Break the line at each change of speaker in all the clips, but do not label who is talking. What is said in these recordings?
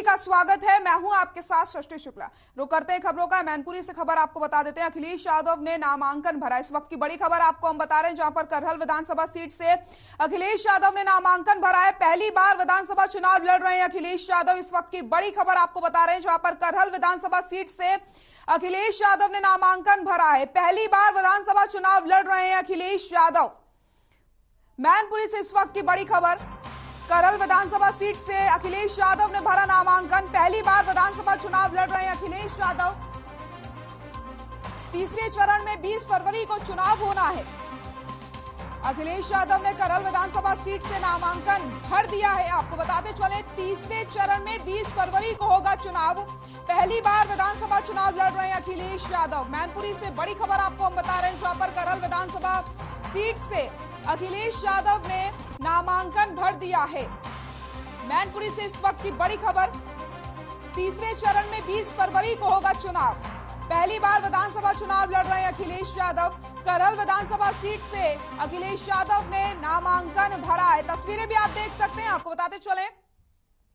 का स्वागत है। मैं हूं आपके साथ सृष्टि शुक्ला। रुक करते हैं खबरों का। मैनपुरी से खबर आपको बता देते हैं, अखिलेश यादव ने नामांकन भरा। इस वक्त की बड़ी खबर आपको हम बता रहे हैं, जहां पर करहल विधानसभा सीट से अखिलेश यादव ने नामांकन भरा है। पहली बार विधानसभा चुनाव लड़ रहे हैं अखिलेश यादव। इस वक्त की बड़ी खबर आपको बता रहे हैं, जहां पर करहल विधानसभा सीट से अखिलेश यादव ने नामांकन भरा है। पहली बार विधानसभा चुनाव लड़ रहे हैं अखिलेश यादव। मैनपुरी से इस वक्त की बड़ी खबर, करहल विधानसभा सीट से अखिलेश यादव ने भरा नामांकन। पहली बार विधानसभा चुनाव लड़ रहे हैं अखिलेश यादव। तीसरे चरण में 20 फरवरी को चुनाव होना है। अखिलेश यादव ने करहल विधानसभा सीट से नामांकन भर दिया है। आपको बताते चले, तीसरे चरण में 20 फरवरी को होगा चुनाव। पहली बार विधानसभा चुनाव लड़ रहे हैं अखिलेश यादव। मैनपुरी से बड़ी खबर आपको हम बता रहे हैं, जहां पर करहल विधानसभा सीट से अखिलेश यादव ने नामांकन भर दिया है। मैनपुरी से इस वक्त की बड़ी खबर, तीसरे चरण में 20 फरवरी को होगा चुनाव। पहली बार विधानसभा चुनाव लड़ रहे हैं अखिलेश यादव। करहल विधानसभा सीट से अखिलेश यादव ने नामांकन भरा है। तस्वीरें भी आप देख सकते हैं। आपको बताते चलें,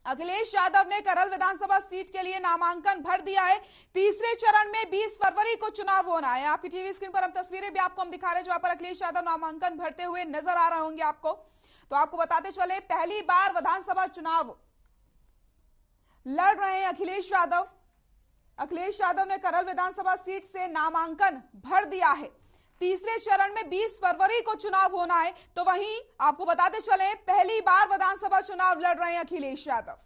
अखिलेश यादव ने करहल विधानसभा सीट के लिए नामांकन भर दिया है। तीसरे चरण में 20 फरवरी को चुनाव होना है। आपकी टीवी स्क्रीन पर हम तस्वीरें भी आपको हम दिखा रहे हैं, जहां पर अखिलेश यादव नामांकन भरते हुए नजर आ रहे होंगे आपको। तो आपको बताते चले, पहली बार विधानसभा चुनाव लड़ रहे हैं अखिलेश यादव। अखिलेश यादव ने करहल विधानसभा सीट से नामांकन भर दिया है। तीसरे चरण में 20 फरवरी को चुनाव होना है। तो वहीं आपको बताते चले, पहली बार विधानसभा चुनाव लड़ रहे हैं अखिलेश यादव।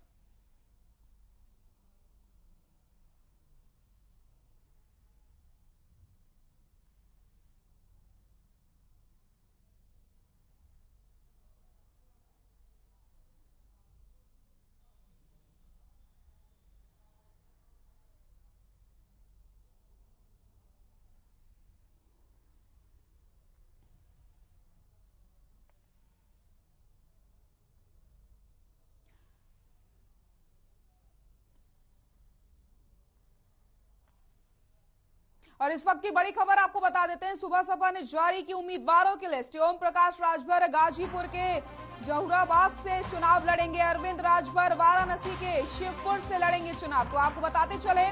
और इस वक्त की बड़ी खबर आपको बता देते हैं, सुबह सपा ने जारी की उम्मीदवारों की लिस्ट। ओम प्रकाश राजभर गाजीपुर के जहुराबाद से चुनाव लड़ेंगे। अरविंद राजभर वाराणसी के शिवपुर से लड़ेंगे चुनाव। तो आपको बताते चले,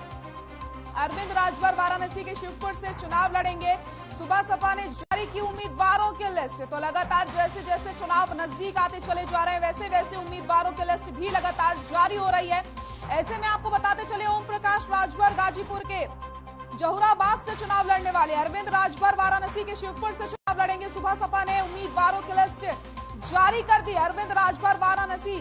अरविंद राजभर वाराणसी के शिवपुर से चुनाव लड़ेंगे। सुबह सपा ने जारी की उम्मीदवारों की लिस्ट। तो लगातार जैसे जैसे चुनाव नजदीक आते चले जा रहे हैं, वैसे वैसे उम्मीदवारों की लिस्ट भी लगातार जारी हो रही है। ऐसे में आपको बताते चले, ओम प्रकाश राजभर गाजीपुर के जहुराबाद से चुनाव लड़ने वाले, अरविंद राजभर वाराणसी के शिवपुर से चुनाव लड़ेंगे। सुबह सपा ने उम्मीदवारों की लिस्ट जारी कर दी। अरविंद राजभर वाराणसी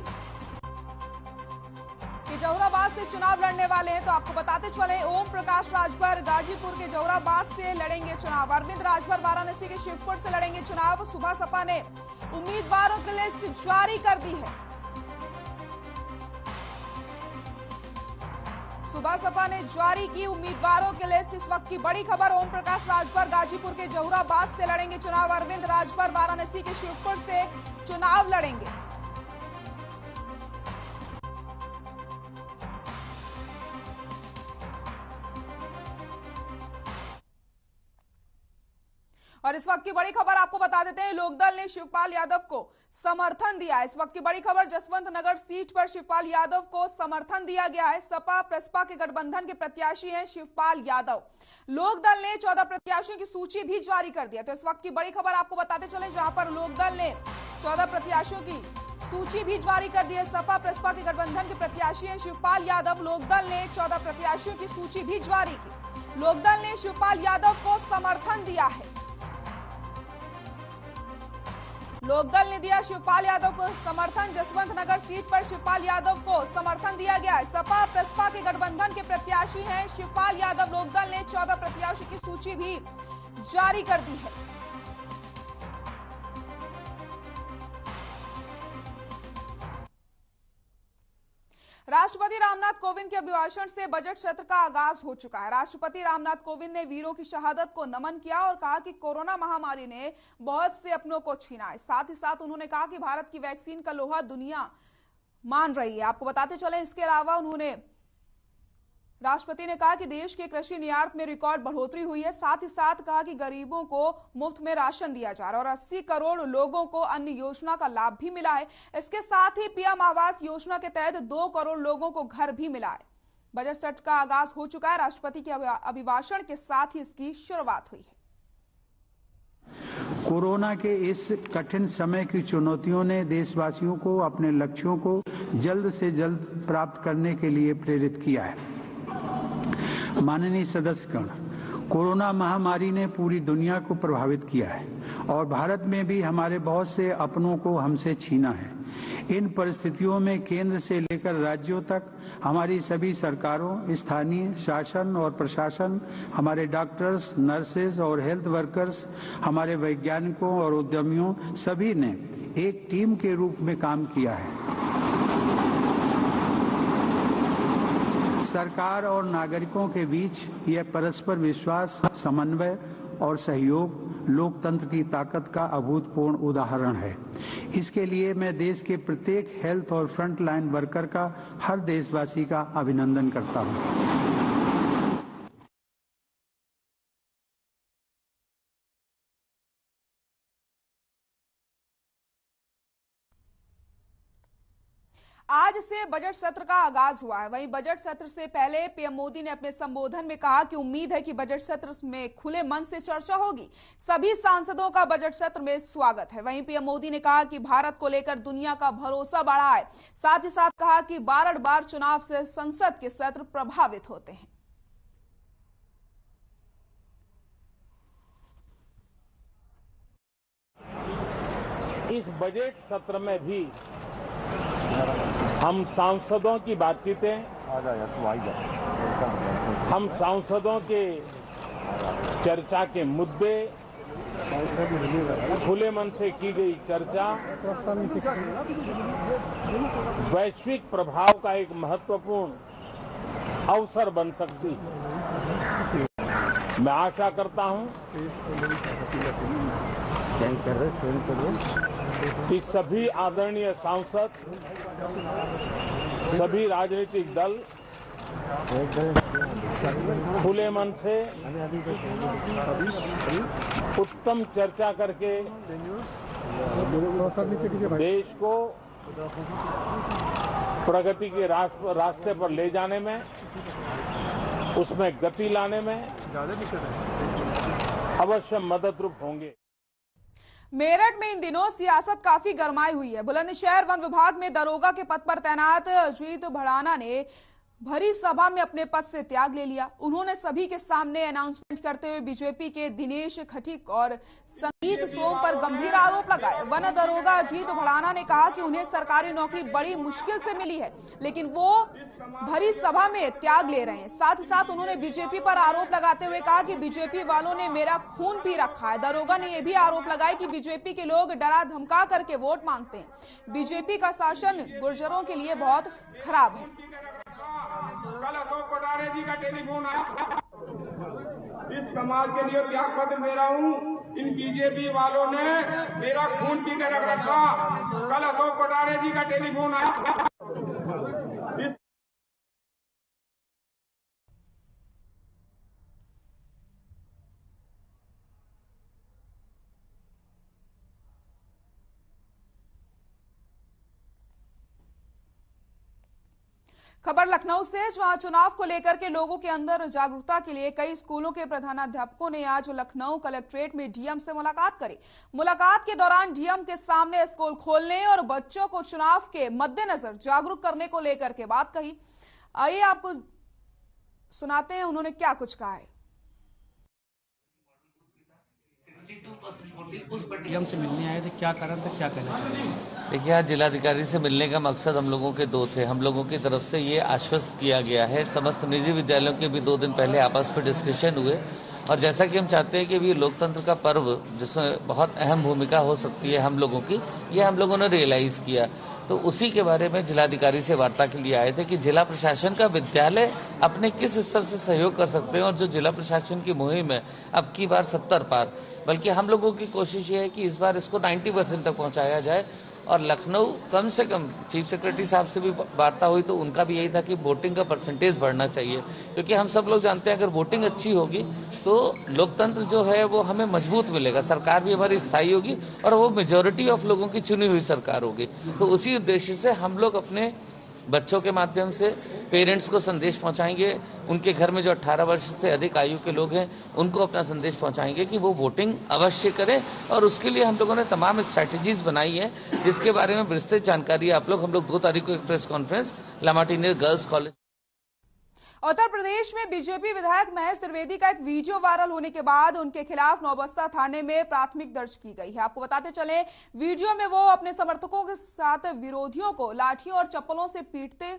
के जहुराबाद से चुनाव लड़ने वाले हैं। तो आपको बताते चले, ओम प्रकाश राजभर गाजीपुर के जहुराबाद से लड़ेंगे चुनाव। अरविंद राजभर वाराणसी के शिवपुर से लड़ेंगे चुनाव। सुबह सपा ने उम्मीदवारों की लिस्ट जारी कर दी है। सुबह सपा ने जारी की उम्मीदवारों की लिस्ट। इस वक्त की बड़ी खबर, ओम प्रकाश राजभर गाजीपुर के जहुराबाद से लड़ेंगे चुनाव। अरविंद राजभर वाराणसी के शिवपुर से चुनाव लड़ेंगे। और इस वक्त की बड़ी खबर आपको बता देते हैं, लोकदल ने शिवपाल यादव को समर्थन दिया है। इस वक्त की बड़ी खबर, जसवंत नगर सीट पर शिवपाल यादव को समर्थन दिया गया है। सपा प्रसपा के गठबंधन के प्रत्याशी हैं शिवपाल यादव। लोकदल ने 14 प्रत्याशियों की सूची भी जारी कर दिया। तो इस वक्त की बड़ी खबर आपको बताते चले, जहां पर लोकदल ने 14 प्रत्याशियों की सूची भी जारी कर दी है। सपा प्रसपा के गठबंधन के प्रत्याशी हैं शिवपाल यादव। लोकदल ने 14 प्रत्याशियों की सूची भी जारी की। लोकदल ने शिवपाल यादव को समर्थन दिया है। लोकदल ने दिया शिवपाल यादव को समर्थन। जसवंत नगर सीट पर शिवपाल यादव को समर्थन दिया गया है। सपा प्रसपा के गठबंधन के प्रत्याशी हैं शिवपाल यादव। लोकदल ने 14 प्रत्याशियों की सूची भी जारी कर दी है। राष्ट्रपति रामनाथ कोविंद के अभिभाषण से बजट सत्र का आगाज हो चुका है। राष्ट्रपति रामनाथ कोविंद ने वीरों की शहादत को नमन किया और कहा कि कोरोना महामारी ने बहुत से अपनों को छीना है। साथ ही साथ उन्होंने कहा कि भारत की वैक्सीन का लोहा दुनिया मान रही है। आपको बताते चले, इसके अलावा उन्होंने राष्ट्रपति ने कहा कि देश के कृषि निर्यात में रिकॉर्ड बढ़ोतरी हुई है। साथ ही साथ कहा कि गरीबों को मुफ्त में राशन दिया जा रहा है और 80 करोड़ लोगों को अन्य योजना का लाभ भी मिला है। इसके साथ ही पीएम आवास योजना के तहत 2 करोड़ लोगों को घर भी मिला है। बजट सत्र का आगाज हो चुका है। राष्ट्रपति के अभिभाषण के साथ ही इसकी शुरुआत हुई है।
कोरोना के इस कठिन समय की चुनौतियों ने देशवासियों को अपने लक्ष्यों को जल्द से जल्द प्राप्त करने के लिए प्रेरित किया है। माननीय सदस्यगण, कोरोना महामारी ने पूरी दुनिया को प्रभावित किया है और भारत में भी हमारे बहुत से अपनों को हमसे छीना है। इन परिस्थितियों में केंद्र से लेकर राज्यों तक हमारी सभी सरकारों, स्थानीय शासन और प्रशासन, हमारे डॉक्टर्स, नर्सेज और हेल्थ वर्कर्स, हमारे वैज्ञानिकों और उद्यमियों सभी ने एक टीम के रूप में काम किया है। सरकार और नागरिकों के बीच यह परस्पर विश्वास, समन्वय और सहयोग लोकतंत्र की ताकत का अभूतपूर्व उदाहरण है। इसके लिए मैं देश के प्रत्येक हेल्थ और फ्रंट लाइन वर्कर का, हर देशवासी का अभिनंदन करता हूं।
आज से बजट सत्र का आगाज हुआ है। वहीं बजट सत्र से पहले पीएम मोदी ने अपने संबोधन में कहा कि उम्मीद है कि बजट सत्र में खुले मन से चर्चा होगी। सभी सांसदों का बजट सत्र में स्वागत है। वहीं पीएम मोदी ने कहा कि भारत को लेकर दुनिया का भरोसा बढ़ा है। साथ ही साथ कहा कि बार चुनाव से संसद के सत्र प्रभावित होते हैं।
इस बजट सत्र में भी हम सांसदों की बातचीतें, हम सांसदों के चर्चा के मुद्दे, खुले मन से की गई चर्चा वैश्विक प्रभाव का एक महत्वपूर्ण अवसर बन सकती है। मैं आशा करता हूं कि सभी आदरणीय सांसद, सभी राजनीतिक दल खुले मन से उत्तम चर्चा करके देश को प्रगति के रास्ते पर ले जाने में, उसमें गति लाने में अवश्य मददरूप होंगे।
मेरठ में इन दिनों सियासत काफी गरमाई हुई है। बुलंदशहर वन विभाग में दरोगा के पद पर तैनात अजीत भड़ाना ने भरी सभा में अपने पद से त्याग ले लिया। उन्होंने सभी के सामने अनाउंसमेंट करते हुए बीजेपी के दिनेश खटीक और संगीत सोम पर गंभीर आरोप लगाए। वन दरोगा अजीत भड़ाना ने कहा कि उन्हें सरकारी नौकरी बड़ी मुश्किल से मिली है, लेकिन वो भरी सभा में त्याग ले रहे हैं। साथ ही साथ उन्होंने बीजेपी पर आरोप लगाते हुए कहा कि बीजेपी वालों ने मेरा खून पी रखा है। दरोगा ने यह भी आरोप लगाया कि बीजेपी के लोग डरा धमका करके वोट मांगते हैं। बीजेपी का शासन गुर्जरों के लिए बहुत खराब है।
कल अशोक कोटारे जी का टेलीफोन आया, इस समाज के लिए त्याग पत्र दे रहा हूँ। इन बीजेपी वालों ने मेरा खून पी के रख रखा। कल अशोक कोटारे जी का टेलीफोन आया।
खबर लखनऊ से, जहां चुनाव को लेकर के लोगों के अंदर जागरूकता के लिए कई स्कूलों के प्रधानाध्यापकों ने आज लखनऊ कलेक्ट्रेट में डीएम से मुलाकात करी। मुलाकात के दौरान डीएम के सामने स्कूल खोलने और बच्चों को चुनाव के मद्देनजर जागरूक करने को लेकर के बात कही। आइए आपको सुनाते हैं उन्होंने क्या कुछ कहा है।
डीएम से मिलने आए थे, क्या कारण था, क्या कहना चाहिए?
देखिए, आज जिलाधिकारी से मिलने का मकसद हम लोगों के दो थे। हम लोगों की तरफ से ये आश्वस्त किया गया है, समस्त निजी विद्यालयों के भी 2 दिन पहले आपस में डिस्कशन हुए, और जैसा कि हम चाहते हैं कि ये लोकतंत्र का पर्व जिसमें बहुत अहम भूमिका हो सकती है हम लोगों की, ये हम लोगों ने रियलाइज किया। तो उसी के बारे में जिलाधिकारी से वार्ता के लिए आए थे कि जिला प्रशासन का विद्यालय अपने किस स्तर से सहयोग कर सकते हैं, और जो जिला प्रशासन की मुहिम है अब की बार 70 पार, बल्कि हम लोगों की कोशिश ये है कि इस बार इसको 90% तक पहुंचाया जाए और लखनऊ कम से कम चीफ सेक्रेटरी साहब से भी वार्ता हुई तो उनका भी यही था कि वोटिंग का परसेंटेज बढ़ना चाहिए, क्योंकि हम सब लोग जानते हैं अगर वोटिंग अच्छी होगी तो लोकतंत्र जो है वो हमें मजबूत मिलेगा, सरकार भी हमारी स्थायी होगी और वो मेजॉरिटी ऑफ लोगों की चुनी हुई सरकार होगी। तो उसी उद्देश्य से हम लोग अपने बच्चों के माध्यम से पेरेंट्स को संदेश पहुंचाएंगे, उनके घर में जो 18 वर्ष से अधिक आयु के लोग हैं उनको अपना संदेश पहुंचाएंगे कि वो वोटिंग अवश्य करें। और उसके लिए हम लोगों ने तमाम स्ट्रैटेजीज बनाई है जिसके बारे में विस्तृत जानकारी हम लोग 2 तारीख को एक press conference लामाटीनेर girls college.
Uttar Pradesh में बीजेपी विधायक महेश त्रिवेदी का एक वीडियो वायरल होने के बाद उनके खिलाफ नौबस्ता थाने में प्राथमिक दर्ज की गई है। आपको बताते चले, वीडियो में वो अपने समर्थकों के साथ विरोधियों को लाठियों और चप्पलों से पीटते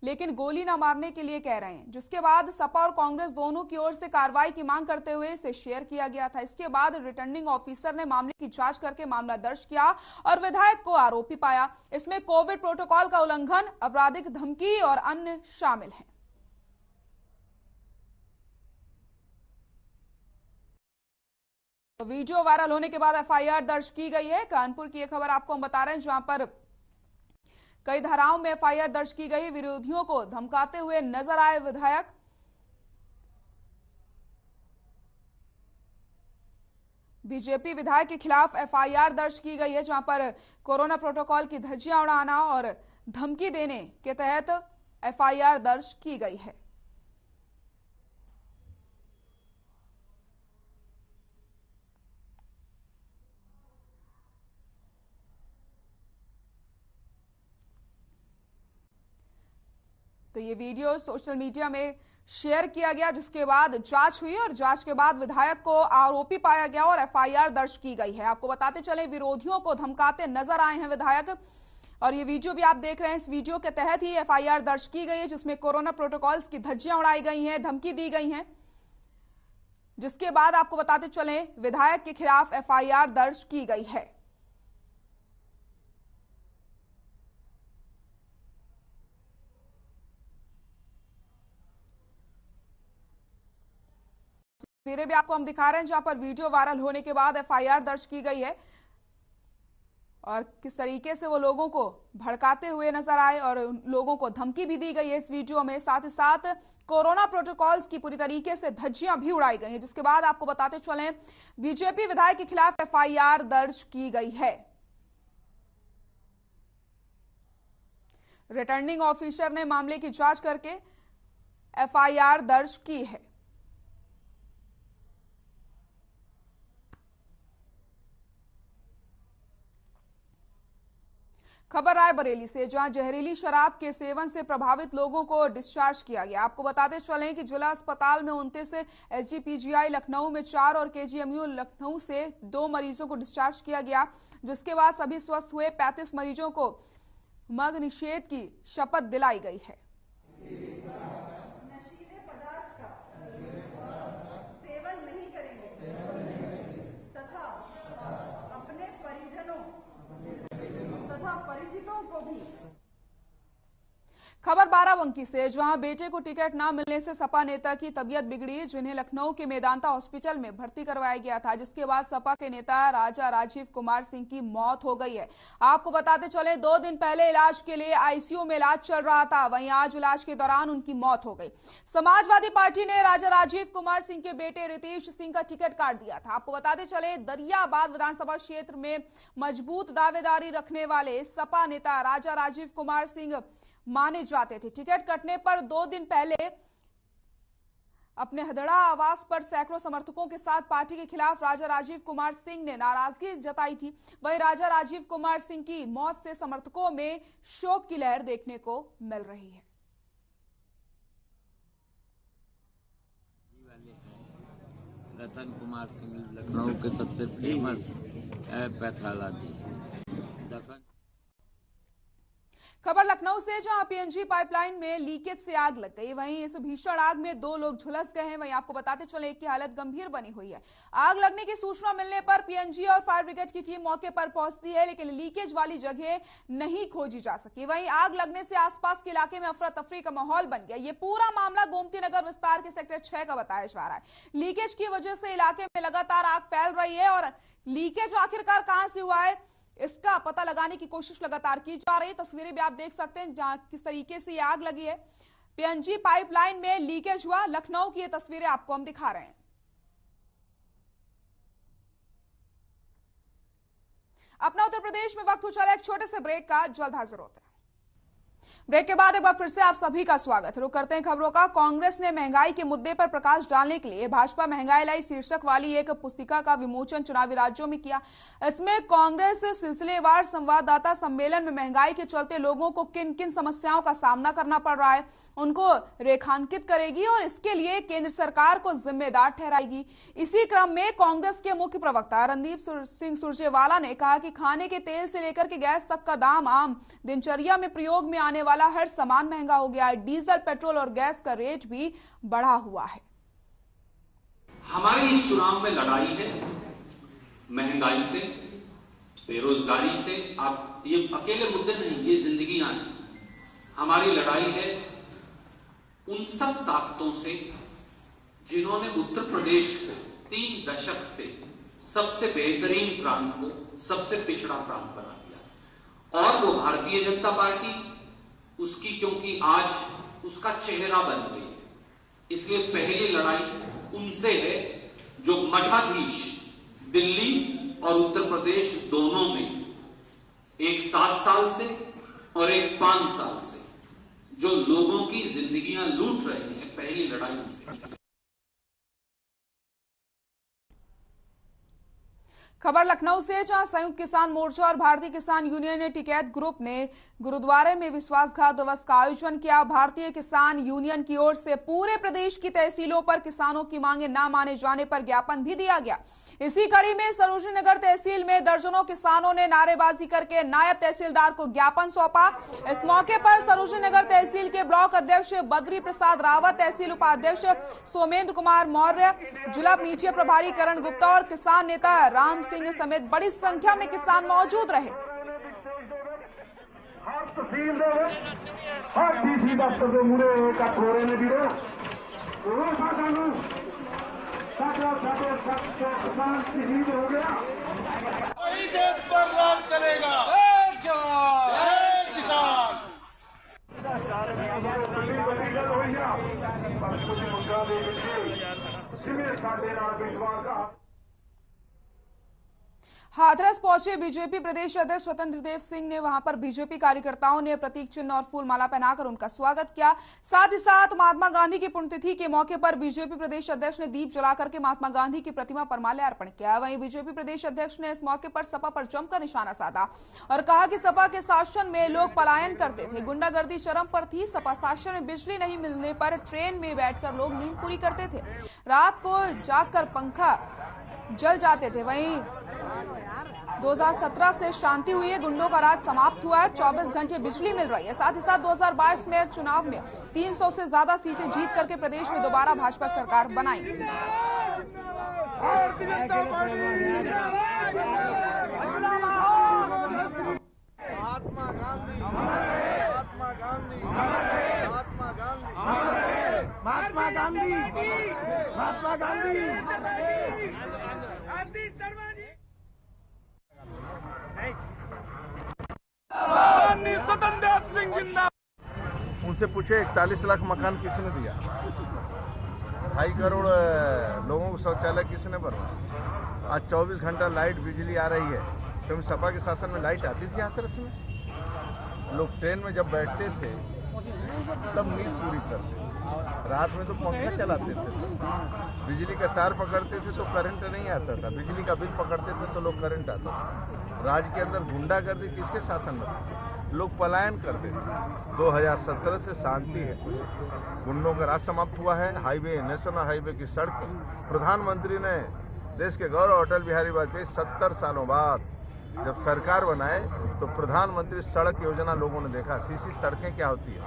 लेकिन गोली न मारने के लिए कह रहे हैं, जिसके बाद सपा और कांग्रेस दोनों की ओर से कार्रवाई की मांग करते हुए इसे शेयर किया गया था। इसके बाद रिटर्निंग ऑफिसर ने मामले की जांच करके मामला दर्ज किया और विधायक को आरोपी पाया। इसमें कोविड प्रोटोकॉल का उल्लंघन, आपराधिक धमकी और अन्य शामिल हैं। वीडियो वायरल होने के बाद एफआईआर दर्ज की गई है। कानपुर की एक खबर आपको हम बता रहे हैं, जहां पर कई धाराओं में एफआईआर दर्ज की गई। विरोधियों को धमकाते हुए नजर आए विधायक। बीजेपी विधायक के खिलाफ एफआईआर दर्ज की गई है, जहां पर कोरोना प्रोटोकॉल की धज्जियां उड़ाना और धमकी देने के तहत एफआईआर दर्ज की गई है। तो ये वीडियो सोशल मीडिया में शेयर किया गया, जिसके बाद जांच हुई और जांच के बाद विधायक को आरोपी पाया गया और एफआईआर दर्ज की गई है। आपको बताते चले, विरोधियों को धमकाते नजर आए हैं विधायक और ये वीडियो भी आप देख रहे हैं। इस वीडियो के तहत ही एफआईआर दर्ज की गई है, जिसमें कोरोना प्रोटोकॉल्स की धज्जियां उड़ाई गई हैं, धमकी दी गई हैं, जिसके बाद आपको बताते चले विधायक के खिलाफ एफआईआर दर्ज की गई है। तस्वीरें भी आपको हम दिखा रहे हैं, जहां पर वीडियो वायरल होने के बाद एफआईआर दर्ज की गई है और किस तरीके से वो लोगों को भड़काते हुए नजर आए और लोगों को धमकी भी दी गई है इस वीडियो में। साथ ही साथ कोरोना प्रोटोकॉल्स की पूरी तरीके से धज्जियां भी उड़ाई गई हैं, जिसके बाद आपको बताते चले बीजेपी विधायक के खिलाफ एफआईआर दर्ज की गई है। रिटर्निंग ऑफिसर ने मामले की जांच करके एफआईआर दर्ज की है। खबर रायबरेली से, जहां जहरीली शराब के सेवन से प्रभावित लोगों को डिस्चार्ज किया गया। आपको बताते चलें कि जिला अस्पताल में 29 एसजीपीजीआई लखनऊ में 4 और केजीएमयू लखनऊ से 2 मरीजों को डिस्चार्ज किया गया, जिसके बाद सभी स्वस्थ हुए 35 मरीजों को मद्य निषेध की शपथ दिलाई गई है। खबर बाराबंकी से, जहां बेटे को टिकट न मिलने से सपा नेता की तबीयत बिगड़ी, जिन्हें लखनऊ के मेदांता हॉस्पिटल में भर्ती करवाया गया था, जिसके बाद सपा के नेता राजा राजीव कुमार सिंह की मौत हो गई है। आपको बताते चले 2 दिन पहले इलाज के लिए आईसीयू में इलाज चल रहा था, वहीं आज इलाज के दौरान उनकी मौत हो गई। समाजवादी पार्टी ने राजा राजीव कुमार सिंह के बेटे रितेश सिंह का टिकट काट दिया था। आपको बताते चले दरियाबाद विधानसभा क्षेत्र में मजबूत दावेदारी रखने वाले सपा नेता राजा राजीव कुमार सिंह माने जाते थे। टिकट कटने पर 2 दिन पहले अपने हदड़ा आवास पर सैकड़ों समर्थकों के साथ पार्टी के खिलाफ राजा राजीव कुमार सिंह ने नाराजगी जताई थी। वहीं राजा राजीव कुमार सिंह की मौत से समर्थकों में शोक की लहर देखने को मिल रही है।
रतन कुमार सिंह लखनऊ के सबसे फेमस पैथोलॉजी।
खबर लखनऊ से, जहां पीएनजी पाइपलाइन में लीकेज से आग लग गई। वहीं इस भीषण आग में 2 लोग झुलस गए हैं। वहीं आपको बताते चले एक की हालत गंभीर बनी हुई है। आग लगने की सूचना मिलने पर पीएनजी और फायर ब्रिगेड की टीम मौके पर पहुंचती है, लेकिन लीकेज वाली जगह नहीं खोजी जा सकी। वहीं आग लगने से आसपास के इलाके में अफरा तफरी का माहौल बन गया। ये पूरा मामला गोमती नगर विस्तार के सेक्टर 6 का बताया जा रहा है। लीकेज की वजह से इलाके में लगातार आग फैल रही है और लीकेज आखिरकार कहां से हुआ है, इसका पता लगाने की कोशिश लगातार की जा रही है। तस्वीरें भी आप देख सकते हैं जहां किस तरीके से ये आग लगी है। पीएनजी पाइपलाइन में लीकेज हुआ, लखनऊ की ये तस्वीरें आपको हम दिखा रहे हैं। अपना उत्तर प्रदेश में वक्त हो चला एक छोटे से ब्रेक का, जल्द हाजिर होते हैं। ब्रेक के बाद एक बार फिर से आप सभी का स्वागत है। रुक करते हैं खबरों का। कांग्रेस ने महंगाई के मुद्दे पर प्रकाश डालने के लिए भाजपा महंगाई लाई शीर्षक वाली एक पुस्तिका का विमोचन चुनावी राज्यों में किया। इसमें कांग्रेस सिलसिलेवार संवाददाता सम्मेलन में महंगाई के चलते लोगों को किन किन समस्याओं का सामना करना पड़ रहा है उनको रेखांकित करेगी और इसके लिए केंद्र सरकार को जिम्मेदार ठहराएगी। इसी क्रम में कांग्रेस के मुख्य प्रवक्ता रणदीप सिंह सुरजेवाला ने कहा कि खाने के तेल से लेकर के गैस तक का दाम, आम दिनचर्या में प्रयोग में आने वाला हर सामान महंगा हो गया है। डीजल, पेट्रोल और गैस का रेट भी बढ़ा हुआ है।
हमारी इस चुनाव में लड़ाई है महंगाई से, बेरोजगारी से। आप ये अकेले मुद्दे नहीं, ये जिंदगियां हैं। हमारी लड़ाई है उन सब ताकतों से जिन्होंने उत्तर प्रदेश को 3 दशक से सबसे बेहतरीन प्रांत को सबसे पिछड़ा प्रांत बना दिया। और वो भारतीय जनता पार्टी उसकी, क्योंकि आज उसका चेहरा बन गई है। इसलिए पहली लड़ाई उनसे है जो मठाधीश दिल्ली और उत्तर प्रदेश दोनों में, एक 7 साल से और एक 5 साल से जो लोगों की जिंदगियां लूट रहे हैं। पहली लड़ाई उनसे।
खबर लखनऊ से, जहां संयुक्त किसान मोर्चा और भारतीय किसान यूनियन टिकैत ग्रुप ने गुरुद्वारे में विश्वासघात दिवस का आयोजन किया। भारतीय किसान यूनियन की ओर से पूरे प्रदेश की तहसीलों पर किसानों की मांगे न माने जाने पर ज्ञापन भी दिया गया। इसी कड़ी में सरोजनी नगर तहसील में दर्जनों किसानों ने नारेबाजी करके नायब तहसीलदार को ज्ञापन सौंपा। इस मौके पर सरोजनी नगर तहसील के ब्लॉक अध्यक्ष बद्री प्रसाद रावत, तहसील उपाध्यक्ष सोमेंद्र कुमार मौर्य, जिला मीडिया प्रभारी करण गुप्ता और किसान नेता राम सिंह समेत बड़ी संख्या में किसान मौजूद रहे।
वही देश पर राज करेगा। किसान
हाथरस पहुंचे बीजेपी प्रदेश अध्यक्ष स्वतंत्र देव सिंह ने वहां पर बीजेपी कार्यकर्ताओं ने प्रतीक चिन्ह और फूल माला पहनाकर उनका स्वागत किया। साथ ही साथ महात्मा गांधी की पुण्यतिथि के मौके पर बीजेपी प्रदेश अध्यक्ष ने दीप जलाकर के महात्मा गांधी की प्रतिमा पर माल्यार्पण किया। वहीं बीजेपी प्रदेश अध्यक्ष ने इस मौके पर सपा पर जमकर निशाना साधा और कहा कि सपा के शासन में लोग पलायन करते थे, गुंडागर्दी चरम पर थी। सपा शासन में बिजली नहीं मिलने पर ट्रेन में बैठकर लोग नींद पूरी करते थे, रात को जागकर पंखा जल जाते थे। वहीं 2017 से शांति हुई है, गुंडों का राज समाप्त हुआ है, 24 घंटे बिजली मिल रही है। साथ ही साथ 2022 में चुनाव में 300 से ज्यादा सीटें जीत करके प्रदेश में दोबारा भाजपा सरकार बनाएंगे।
महात्मा गांधी, महात्मा गांधी, महात्मा गांधी, महात्मा गांधी, महात्मा गांधी। उनसे पूछे 41 लाख मकान किसने दिया, 2.5 करोड़ लोगों को शौचालय किसने बनवाया, आज 24 घंटा लाइट बिजली आ रही है। क्योंकि सपा के शासन में लाइट आती थी हाथरस में, लोग ट्रेन में जब बैठते थे तब नींद पूरी करते थे, रात में तो पंखा चलाते थे सब, बिजली का तार पकड़ते थे तो करंट नहीं आता था, बिजली का बिल पकड़ते थे तो लोग करंट आता था। राज्य के अंदर गुंडागर्दी किसके शासन में थी, लोग पलायन करते थे। 2017 से शांति है, गुंडों का राज समाप्त हुआ है। हाईवे, नेशनल हाईवे की सड़क प्रधानमंत्री ने देश के गौरव अटल बिहारी वाजपेयी 70 सालों बाद जब सरकार बनाए तो प्रधानमंत्री सड़क योजना लोगों ने देखा, सीसी सड़कें क्या होती है,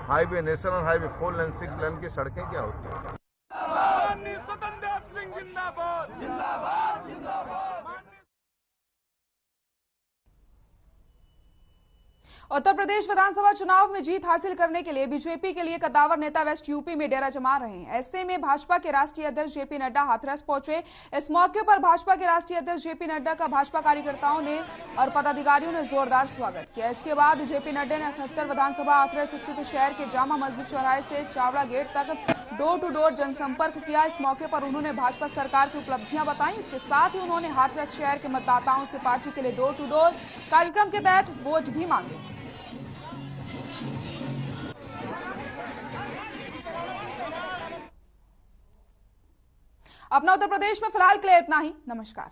हाईवे, नेशनल हाईवे 4 लेन 6 लेन की सड़कें क्या होती है।
उत्तर प्रदेश विधानसभा चुनाव में जीत हासिल करने के लिए बीजेपी के लिए कद्दावर नेता वेस्ट यूपी में डेरा जमा रहे हैं। ऐसे में भाजपा के राष्ट्रीय अध्यक्ष जेपी नड्डा हाथरस पहुंचे। इस मौके पर भाजपा के राष्ट्रीय अध्यक्ष जेपी नड्डा का भाजपा कार्यकर्ताओं ने और पदाधिकारियों ने जोरदार स्वागत किया। इसके बाद जेपी नड्डा ने 78 विधानसभा हाथरस स्थित शहर के जामा मस्जिद चौराहे से चावड़ा गेट तक डोर टू डोर जनसंपर्क किया। इस मौके पर उन्होंने भाजपा सरकार की उपलब्धियां बताई। इसके साथ ही उन्होंने हाथरस शहर के मतदाताओं से पार्टी के लिए डोर टू डोर कार्यक्रम के तहत वोट भी मांगे। अपना उत्तर प्रदेश में फिलहाल के लिए इतना ही। नमस्कार।